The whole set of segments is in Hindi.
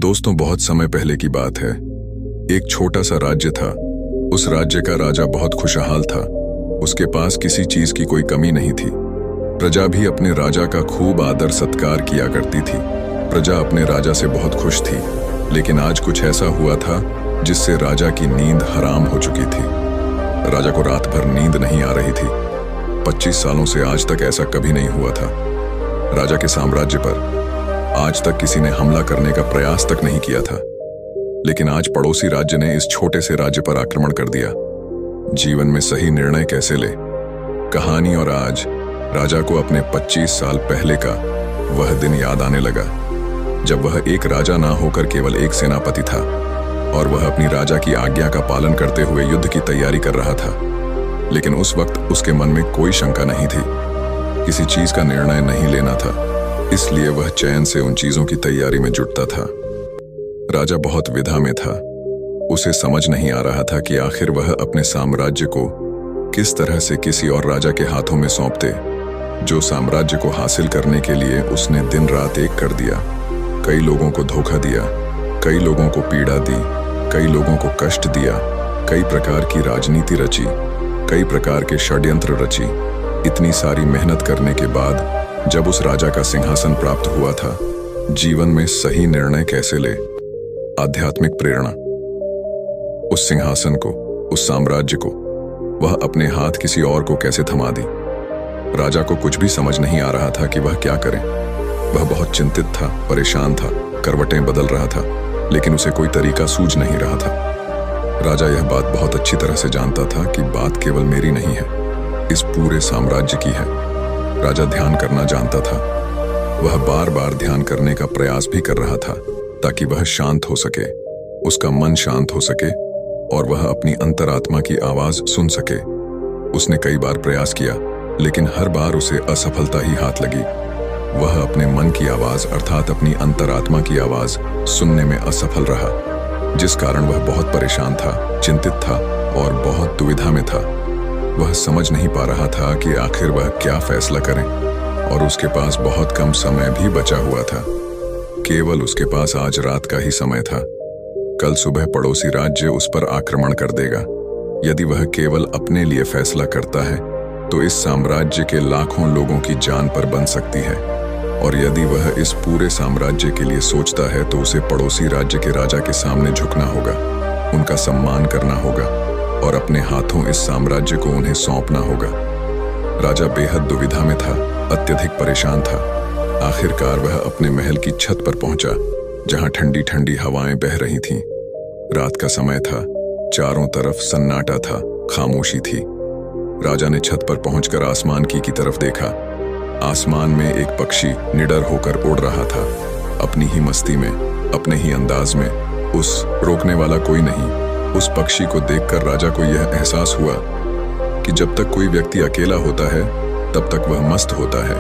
दोस्तों, बहुत समय पहले की बात है। एक छोटा सा राज्य था। उस राज्य का राजा बहुत खुशहाल था। उसके पास किसी चीज की कोई कमी नहीं थी। प्रजा भी अपने राजा का खूब आदर सत्कार किया करती थी। प्रजा अपने राजा से बहुत खुश थी। लेकिन आज कुछ ऐसा हुआ था जिससे राजा की नींद हराम हो चुकी थी। राजा को रात भर नींद नहीं आ रही थी। 25 सालों से आज तक ऐसा कभी नहीं हुआ था। राजा के साम्राज्य पर आज तक किसी ने हमला करने का प्रयास तक नहीं किया था। लेकिन आज पड़ोसी राज्य ने इस छोटे से राज्य पर आक्रमण कर दिया। जीवन में सही निर्णय कैसे ले, कहानी। और आज राजा को अपने 25 साल पहले का वह दिन याद आने लगा जब वह एक राजा ना होकर केवल एक सेनापति था और वह अपनी राजा की आज्ञा का पालन करते हुए युद्ध की तैयारी कर रहा था। लेकिन उस वक्त उसके मन में कोई शंका नहीं थी। किसी चीज का निर्णय नहीं लेना था, इसलिए वह चैन से उन चीजों की तैयारी में जुटता था। राजा बहुत विधा में था। उसे समझ नहीं आ रहा था कि आखिर वह अपने साम्राज्य को किस तरह से किसी और राजा के हाथों में सौंप दे, जो साम्राज्य को हासिल करने के लिए उसने दिन रात एक कर दिया। कई लोगों को धोखा दिया, कई लोगों को पीड़ा दी, कई लोगों को कष्ट दिया, कई प्रकार की राजनीति रची, कई प्रकार के षड्यंत्र रची। इतनी सारी मेहनत करने के बाद जब उस राजा का सिंहासन प्राप्त हुआ था, जीवन में सही निर्णय कैसे ले, आध्यात्मिक प्रेरणा। उस सिंहासन को, उस साम्राज्य को वह अपने हाथ किसी और को कैसे थमा दी। राजा को कुछ भी समझ नहीं आ रहा था कि वह क्या करे। वह बहुत चिंतित था, परेशान था, करवटें बदल रहा था, लेकिन उसे कोई तरीका सूझ नहीं रहा था। राजा यह बात बहुत अच्छी तरह से जानता था कि बात केवल मेरी नहीं है, इस पूरे साम्राज्य की है। राजा ध्यान करना जानता था। वह बार बार ध्यान करने का प्रयास भी कर रहा था ताकि वह शांत हो सके, उसका मन शांत हो सके और वह अपनी अंतरात्मा की आवाज सुन सके। उसने कई बार प्रयास किया, लेकिन हर बार उसे असफलता ही हाथ लगी। वह अपने मन की आवाज अर्थात अपनी अंतरात्मा की आवाज सुनने में असफल रहा, जिस कारण वह बहुत परेशान था, चिंतित था और बहुत दुविधा में था। वह समझ नहीं पा रहा था कि आखिर वह क्या फैसला करें, और उसके पास बहुत कम समय भी बचा हुआ था। केवल उसके पास आज रात का ही समय था। कल सुबह पड़ोसी राज्य उस पर आक्रमण कर देगा। यदि वह केवल अपने लिए फैसला करता है तो इस साम्राज्य के लाखों लोगों की जान पर बन सकती है, और यदि वह इस पूरे साम्राज्य के लिए सोचता है तो उसे पड़ोसी राज्य के राजा के सामने झुकना होगा, उनका सम्मान करना होगा और अपने हाथों इस साम्राज्य को उन्हें सौंपना होगा। राजा बेहद दुविधा में था, अत्यधिक परेशान था। आखिरकार वह अपने महल की छत पर पहुंचा, जहां ठंडी ठंडी हवाएं बह रही थीं। रात का समय था, चारों तरफ सन्नाटा था, खामोशी थी। राजा ने छत पर पहुंचकर आसमान की तरफ देखा। आसमान में एक पक्षी निडर होकर उड़ रहा था, अपनी ही मस्ती में, अपने ही अंदाज में। उस रोकने वाला कोई नहीं। उस पक्षी को देखकर राजा को यह एहसास हुआ कि जब तक कोई व्यक्ति अकेला होता है तब तक वह मस्त होता है,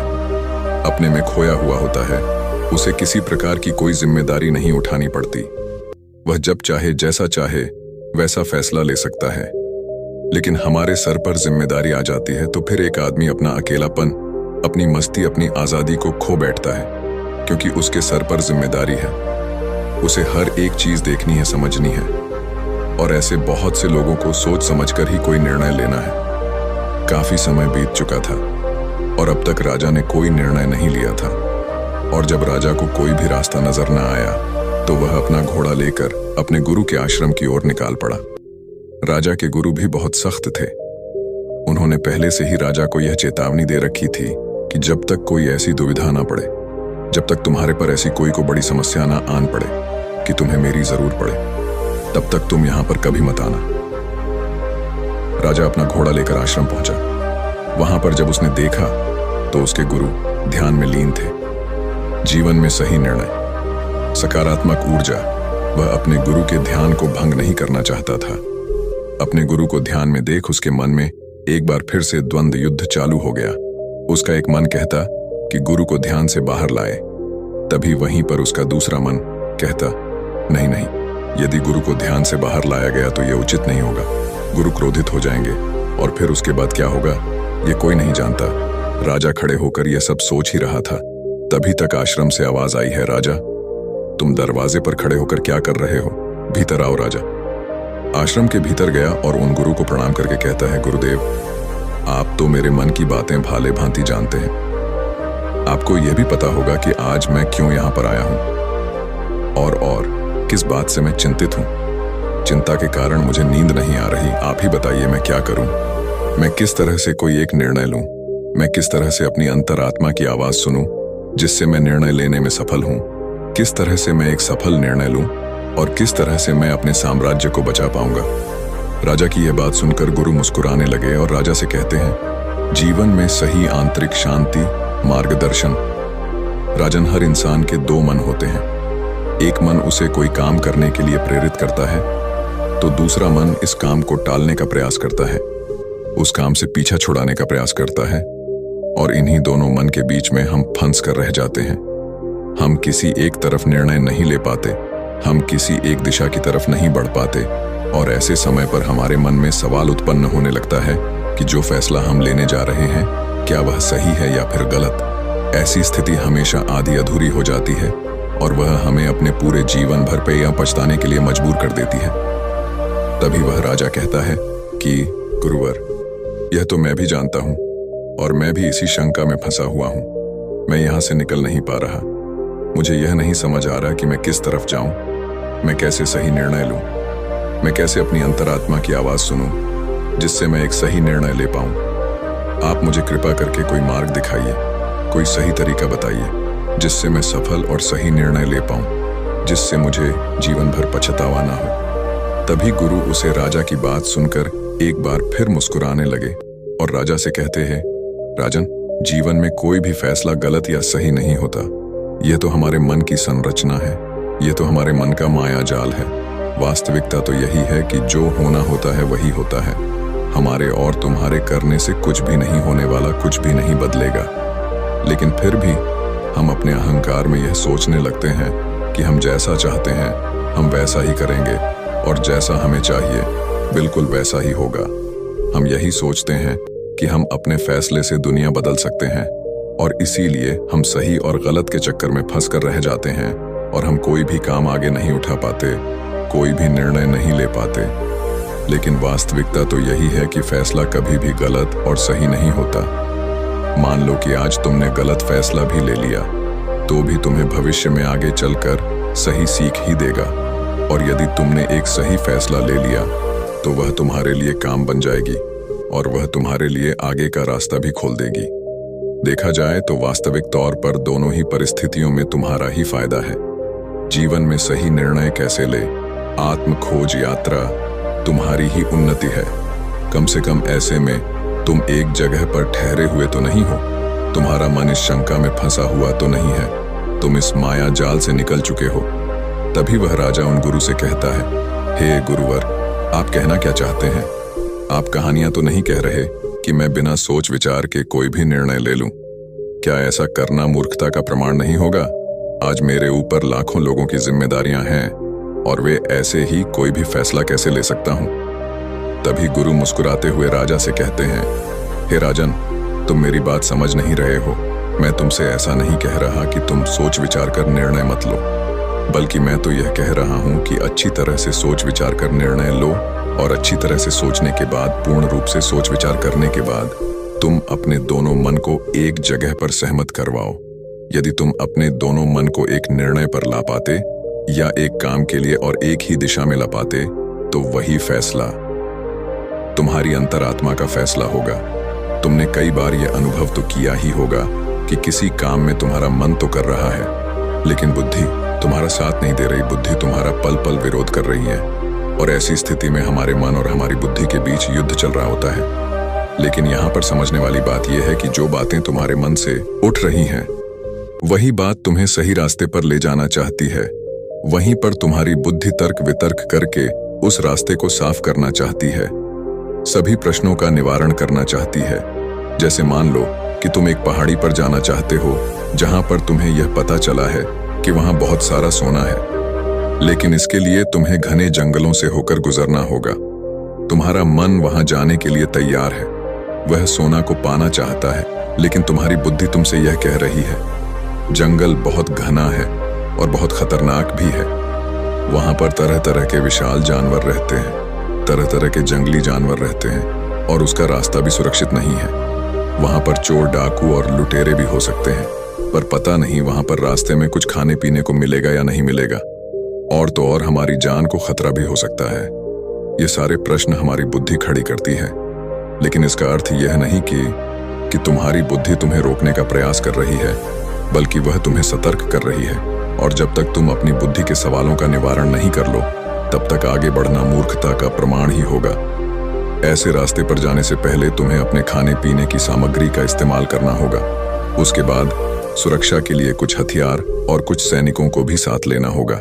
अपने में खोया हुआ होता है। उसे किसी प्रकार की कोई जिम्मेदारी नहीं उठानी पड़ती। वह जब चाहे, जैसा चाहे वैसा फैसला ले सकता है। लेकिन हमारे सर पर जिम्मेदारी आ जाती है तो फिर एक आदमी अपना अकेलापन, अपनी मस्ती, अपनी आजादी को खो बैठता है, क्योंकि उसके सर पर जिम्मेदारी है। उसे हर एक चीज देखनी है, समझनी है, और ऐसे बहुत से लोगों को सोच समझकर ही कोई निर्णय लेना है। काफी समय बीत चुका था और अब तक राजा ने कोई निर्णय नहीं लिया था। और जब राजा को कोई भी रास्ता नजर न आया तो वह अपना घोड़ा लेकर अपने गुरु के आश्रम की ओर निकाल पड़ा। राजा के गुरु भी बहुत सख्त थे। उन्होंने पहले से ही राजा को यह चेतावनी दे रखी थी कि जब तक कोई ऐसी दुविधा ना पड़े, जब तक तुम्हारे पर ऐसी कोई को बड़ी समस्या ना आन पड़े कि तुम्हें मेरी जरूर पड़े, तब तक तुम यहां पर कभी मत आना। राजा अपना घोड़ा लेकर आश्रम पहुंचा। वहां पर जब उसने देखा तो उसके गुरु ध्यान में लीन थे। जीवन में सही निर्णय, सकारात्मक ऊर्जा। वह अपने गुरु के ध्यान को भंग नहीं करना चाहता था। अपने गुरु को ध्यान में देख उसके मन में एक बार फिर से द्वंद्व युद्ध चालू हो गया। उसका एक मन कहता कि गुरु को ध्यान से बाहर लाए, तभी वहीं पर उसका दूसरा मन कहता, नहीं नहीं, यदि गुरु को ध्यान से बाहर लाया गया तो यह उचित नहीं होगा। गुरु क्रोधित हो जाएंगे और फिर उसके बाद क्या होगा ये कोई नहीं जानता। राजा खड़े होकर यह सब सोच ही रहा था। तभी तक आश्रम से आवाज आई है, राजा तुम दरवाजे पर खड़े होकर क्या कर रहे हो? भीतर आओ। राजा आश्रम के भीतर गया और उन गुरु को प्रणाम करके कहता है, गुरुदेव, आप तो मेरे मन की बातें भाले भांति जानते हैं। आपको यह भी पता होगा कि आज मैं क्यों यहाँ पर आया हूँ और किस बात से मैं चिंतित हूँ। चिंता के कारण मुझे नींद नहीं आ रही। आप ही बताइए मैं क्या करूँ? मैं किस तरह से कोई एक निर्णय लूँ? मैं किस तरह से अपनी अंतरात्मा की आवाज सुनूं जिससे मैं निर्णय लेने में सफल हूं? किस तरह से मैं एक सफल निर्णय लूं और किस तरह से मैं अपने साम्राज्य को बचा पाऊंगा? राजा की यह बात सुनकर गुरु मुस्कुराने लगे और राजा से कहते हैं, जीवन में सही आंतरिक शांति, मार्गदर्शन। राजन, हर इंसान के दो मन होते हैं। एक मन उसे कोई काम करने के लिए प्रेरित करता है तो दूसरा मन इस काम को टालने का प्रयास करता है, उस काम से पीछा छुड़ाने का प्रयास करता है, और इन्हीं दोनों मन के बीच में हम फंस कर रह जाते हैं। हम किसी एक तरफ निर्णय नहीं ले पाते, हम किसी एक दिशा की तरफ नहीं बढ़ पाते, और ऐसे समय पर हमारे मन में सवाल उत्पन्न होने लगता है कि जो फैसला हम लेने जा रहे हैं क्या वह सही है या फिर गलत। ऐसी स्थिति हमेशा आधी अधूरी हो जाती है और वह हमें अपने पूरे जीवन भर पे या पछताने के लिए मजबूर कर देती है। तभी वह राजा कहता है कि गुरुवर, यह तो मैं भी जानता हूं और मैं भी इसी शंका में फंसा हुआ हूं। मैं यहां से निकल नहीं पा रहा। मुझे यह नहीं समझ आ रहा कि मैं किस तरफ जाऊं, मैं कैसे सही निर्णय लूं, मैं कैसे अपनी अंतरात्मा की आवाज सुनूं जिससे मैं एक सही निर्णय ले पाऊं। आप मुझे कृपा करके कोई मार्ग दिखाइए, कोई सही तरीका बताइए जिससे मैं सफल और सही निर्णय ले पाऊं, जिससे मुझे जीवन भर पछतावा ना हो। तभी गुरु उसे राजा की बात सुनकर एक बार फिर मुस्कुराने लगे और राजा से कहते हैं, राजन, जीवन में कोई भी फैसला गलत या सही नहीं होता। यह तो हमारे मन की संरचना है, यह तो हमारे मन का माया जाल है। वास्तविकता तो यही है कि जो होना होता है वही होता है। हमारे और तुम्हारे करने से कुछ भी नहीं होने वाला, कुछ भी नहीं बदलेगा। लेकिन फिर भी हम अपने अहंकार में यह सोचने लगते हैं कि हम जैसा चाहते हैं हम वैसा ही करेंगे और जैसा हमें चाहिए बिल्कुल वैसा ही होगा। हम यही सोचते हैं कि हम अपने फैसले से दुनिया बदल सकते हैं और इसीलिए हम सही और गलत के चक्कर में फंस कर रह जाते हैं और हम कोई भी काम आगे नहीं उठा पाते, कोई भी निर्णय नहीं ले पाते। लेकिन वास्तविकता तो यही है कि फैसला कभी भी गलत और सही नहीं होता। मान लो कि आज तुमने गलत फैसला भी ले लिया तो भी तुम्हें भविष्य में आगे चलकर सही सीख ही देगा, और यदि तुमने एक सही फैसला ले लिया तो वह तुम्हारे लिए काम बन जाएगी और वह तुम्हारे लिए आगे का रास्ता भी खोल देगी। देखा जाए तो वास्तविक तौर पर दोनों ही परिस्थितियों में तुम्हारा ही फायदा है। जीवन में सही निर्णय कैसे ले, आत्म खोज यात्रा तुम्हारी ही उन्नति है। कम से कम ऐसे में तुम एक जगह पर ठहरे हुए तो नहीं हो, तुम्हारा मन इस शंका में फंसा हुआ तो नहीं है, तुम इस माया जाल से निकल चुके हो। तभी वह राजा उन गुरु से कहता है, हे गुरुवर, आप कहना क्या चाहते हैं? आप कहानियां तो नहीं कह रहे कि मैं बिना सोच विचार के कोई भी निर्णय ले लूं? क्या ऐसा करना मूर्खता का प्रमाण नहीं होगा? आज मेरे ऊपर लाखों लोगों की जिम्मेदारियां हैं और वे ऐसे ही कोई भी फैसला कैसे ले सकता हूं? तभी गुरु मुस्कुराते हुए राजा से कहते हैं, हे राजन, तुम मेरी बात समझ नहीं रहे हो। मैं तुमसे ऐसा नहीं कह रहा कि तुम सोच विचार कर निर्णय मत लो, बल्कि मैं तो यह कह रहा हूं कि अच्छी तरह से सोच विचार कर निर्णय लो, और अच्छी तरह से सोचने के बाद, पूर्ण रूप से सोच विचार करने के बाद तुम अपने दोनों मन को एक जगह पर सहमत करवाओ। यदि तुम अपने दोनों मन को एक निर्णय पर ला पाते या एक काम के लिए और एक ही दिशा में ला पाते तो वही फैसला तुम्हारी अंतरात्मा का फैसला होगा। तुमने कई बार यह अनुभव तो किया ही होगा कि किसी काम में तुम्हारा मन तो कर रहा है लेकिन बुद्धि तुम्हारा साथ नहीं दे रही, बुद्धि तुम्हारा पल पल विरोध कर रही है, और ऐसी स्थिति में हमारे मन और हमारी बुद्धि के बीच युद्ध चल रहा होता है। लेकिन यहाँ पर समझने वाली बात यह है कि जो बातें तुम्हारे मन से उठ रही हैं वही बात तुम्हें सही रास्ते पर ले जाना चाहती है। वहीं पर तुम्हारी बुद्धि तर्क वितर्क करके उस रास्ते को साफ करना चाहती है, सभी प्रश्नों का निवारण करना चाहती है। जैसे मान लो कि तुम एक पहाड़ी पर जाना चाहते हो जहां पर तुम्हें यह पता चला है कि वहां बहुत सारा सोना है, लेकिन इसके लिए तुम्हें घने जंगलों से होकर गुजरना होगा। तुम्हारा मन वहां जाने के लिए तैयार है, वह सोना को पाना चाहता है, लेकिन तुम्हारी बुद्धि तुमसे यह कह रही है, जंगल बहुत घना है, और बहुत खतरनाक भी है। वहां पर तरह तरह के विशाल जानवर रहते हैं, तरह तरह के जंगली जानवर रहते हैं और उसका रास्ता भी सुरक्षित नहीं है। वहां पर चोर, डाकू और लुटेरे भी हो सकते हैं, पर पता नहीं वहां पर रास्ते में कुछ खाने पीने को मिलेगा या नहीं मिलेगा। और तो और हमारी जान को खतरा भी हो सकता है। ये सारे प्रश्न हमारी बुद्धि खड़ी करती है, लेकिन इसका अर्थ यह नहीं कि तुम्हारी बुद्धि तुम्हें रोकने का प्रयास कर रही है, बल्कि वह तुम्हें सतर्क कर रही है। और जब तक तुम अपनी बुद्धि के सवालों का निवारण नहीं कर लो, तब तक आगे बढ़ना मूर्खता का प्रमाण ही होगा। ऐसे रास्ते पर जाने से पहले तुम्हें अपने खाने पीने की सामग्री का इस्तेमाल करना होगा। उसके बाद सुरक्षा के लिए कुछ हथियार और कुछ सैनिकों को भी साथ लेना होगा।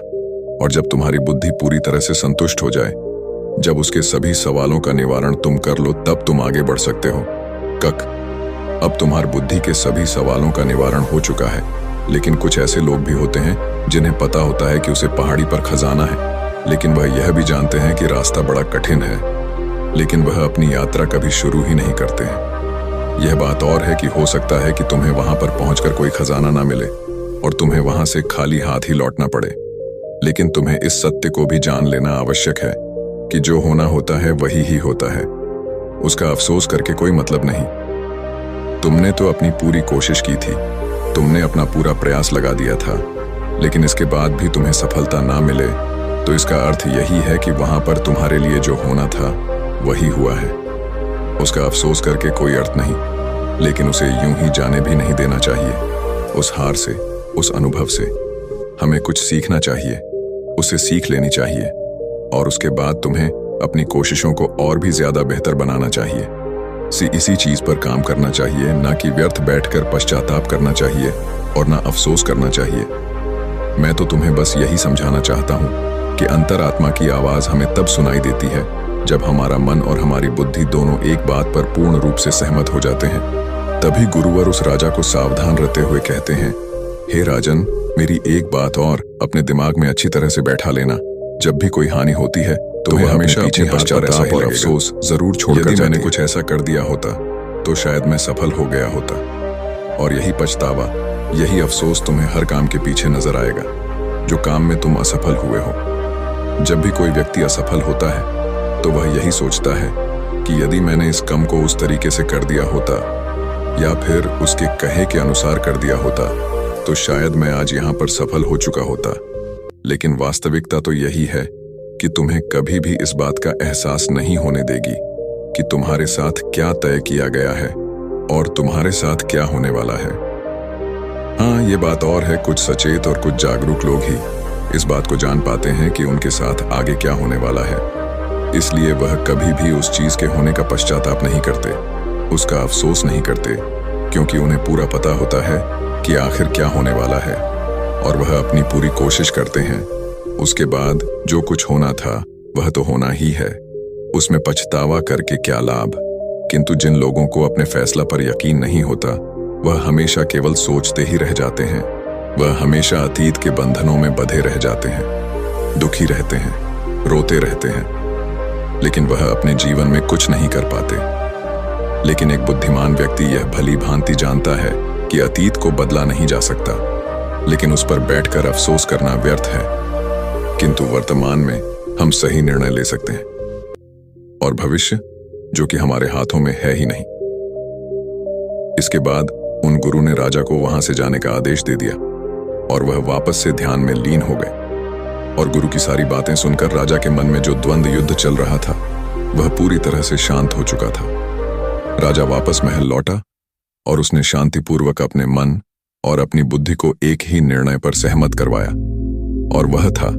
और जब तुम्हारी बुद्धि पूरी तरह से संतुष्ट हो जाए, जब उसके सभी सवालों का निवारण तुम कर लो, तब तुम आगे बढ़ सकते हो। कक, अब तुम्हारी बुद्धि के सभी सवालों का निवारण हो चुका है, लेकिन कुछ ऐसे लोग भी होते हैं जिन्हें पता होता है कि उसे पहाड़ी पर खजाना है, लेकिन वह यह भी जानते हैं कि रास्ता बड़ा कठिन है, लेकिन वह अपनी यात्रा कभी शुरू ही नहीं करते हैं। यह बात और है कि हो सकता है कि तुम्हें वहां पर पहुंचकर कोई खजाना ना मिले और तुम्हें वहां से खाली हाथ ही लौटना पड़े, लेकिन तुम्हें इस सत्य को भी जान लेना आवश्यक है कि जो होना होता है वही ही होता है। उसका अफसोस करके कोई मतलब नहीं। तुमने तो अपनी पूरी कोशिश की थी, तुमने अपना पूरा प्रयास लगा दिया था, लेकिन इसके बाद भी तुम्हें सफलता ना मिले तो इसका अर्थ यही है कि वहां पर तुम्हारे लिए जो होना था वही हुआ है। उसका अफसोस करके कोई अर्थ नहीं, लेकिन उसे यूं ही जाने भी नहीं देना चाहिए। उस हार से, उस अनुभव से हमें कुछ सीखना चाहिए, उसे सीख लेनी चाहिए और उसके बाद तुम्हें अपनी कोशिशों को और भी ज्यादा बेहतर बनाना चाहिए। इसी चीज पर काम करना चाहिए, ना कि व्यर्थ बैठकर पश्चाताप करना चाहिए और ना अफसोस करना चाहिए। मैं तो तुम्हें बस यही समझाना चाहता हूँ कि अंतरात्मा की आवाज हमें तब सुनाई देती है जब हमारा मन और हमारी बुद्धि दोनों एक बात पर पूर्ण रूप से सहमत हो जाते हैं। तभी गुरुवर उस राजा को सावधान रहते हुए कहते हैं, हे राजन, मेरी एक बात और अपने दिमाग में अच्छी तरह से बैठा लेना। जब भी कोई हानि होती है तो वह हमेशा पीछे पश्चाताप और अफसोस जरूर छोड़कर यदि मैंने कुछ ऐसा कर दिया होता तो शायद मैं सफल हो गया होता। और यही पछतावा, यही अफसोस तुम्हें हर काम के पीछे नजर आएगा जो काम में तुम असफल हुए हो। जब भी कोई व्यक्ति असफल होता है तो वह यही सोचता है कि यदि मैंने इस काम को उस तरीके से कर दिया होता या फिर उसके कहे के अनुसार कर दिया होता तो शायद मैं आज यहाँ पर सफल हो चुका होता। लेकिन वास्तविकता तो यही है कि तुम्हें कभी भी इस बात का एहसास नहीं होने देगी कि तुम्हारे साथ क्या तय किया गया है और तुम्हारे साथ क्या होने वाला है। हाँ, ये बात और है, कुछ सचेत और कुछ जागरूक लोग ही इस बात को जान पाते हैं कि उनके साथ आगे क्या होने वाला है। इसलिए वह कभी भी उस चीज के होने का पश्चाताप नहीं करते, उसका अफसोस नहीं करते, क्योंकि उन्हें पूरा पता होता है कि आखिर क्या होने वाला है और वह अपनी पूरी कोशिश करते हैं। उसके बाद जो कुछ होना था वह तो होना ही है, उसमें पछतावा करके क्या लाभ। किंतु जिन लोगों को अपने फैसला पर यकीन नहीं होता, वह हमेशा केवल सोचते ही रह जाते हैं। वह हमेशा अतीत के बंधनों में बंधे रह जाते हैं, दुखी रहते हैं, रोते रहते हैं, लेकिन वह अपने जीवन में कुछ नहीं कर पाते। लेकिन एक बुद्धिमान व्यक्ति यह भली भांति जानता है कि अतीत को बदला नहीं जा सकता, लेकिन उस पर बैठकर अफसोस करना व्यर्थ है। किंतु वर्तमान में हम सही निर्णय ले सकते हैं और भविष्य जो कि हमारे हाथों में है ही नहीं। इसके बाद उन गुरु ने राजा को वहां से जाने का आदेश दे दिया और वह वापस से ध्यान में लीन हो गए। और गुरु की सारी बातें सुनकर राजा के मन में जो द्वंद्व युद्ध चल रहा था वह पूरी तरह से शांत हो चुका था। राजा वापस महल लौटा और उसने शांतिपूर्वक अपने मन और अपनी बुद्धि को एक ही निर्णय पर सहमत करवाया, और वह था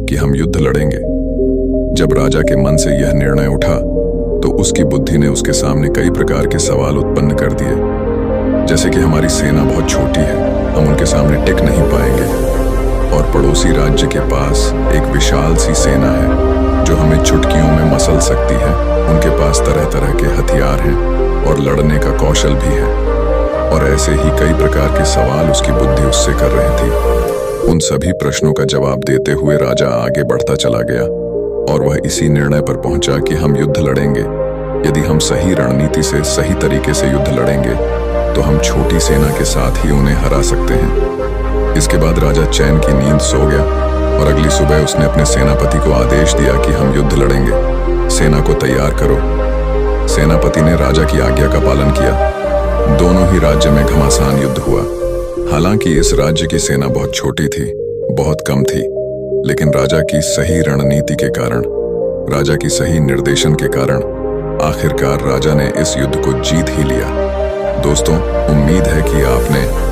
कि हम युद्ध लड़ेंगे। जब राजा के मन से यह निर्णय उठा तो उसकी बुद्धि ने उसके सामने कई प्रकार के सवाल उत्पन्न कर दिए, जैसे कि हमारी सेना बहुत छोटी है, हम उनके सामने टिक नहीं पाएंगे, और पड़ोसी राज्य के पास एक विशाल सी सेना है जो हमें चुटकियों में मसल सकती है, उनके पास तरह तरह के हथियार हैं और लड़ने का कौशल भी है। और ऐसे ही कई प्रकार के सवाल उसकी बुद्धि उससे कर रही थी। उन सभी प्रश्नों का जवाब देते हुए राजा आगे बढ़ता चला गया और वह इसी निर्णय पर पहुंचा कि हम युद्ध लड़ेंगे। यदि हम सही रणनीति से, सही तरीके से युद्ध लड़ेंगे तो हम छोटी सेना के साथ ही उन्हें हरा सकते हैं। इसके बाद राजा चैन की नींद सो गया और अगली सुबह उसने अपने सेनापति को आदेश दिया कि हम युद्ध लड़ेंगे, सेना को तैयार करो। सेनापति ने राजा की आज्ञा का पालन किया। दोनों ही राज्य में घमासान युद्ध हुआ। हालांकि इस राज्य की सेना बहुत छोटी थी, बहुत कम थी, लेकिन राजा की सही रणनीति के कारण, राजा की सही निर्देशन के कारण आखिरकार राजा ने इस युद्ध को जीत ही लिया। दोस्तों, उम्मीद है कि आपने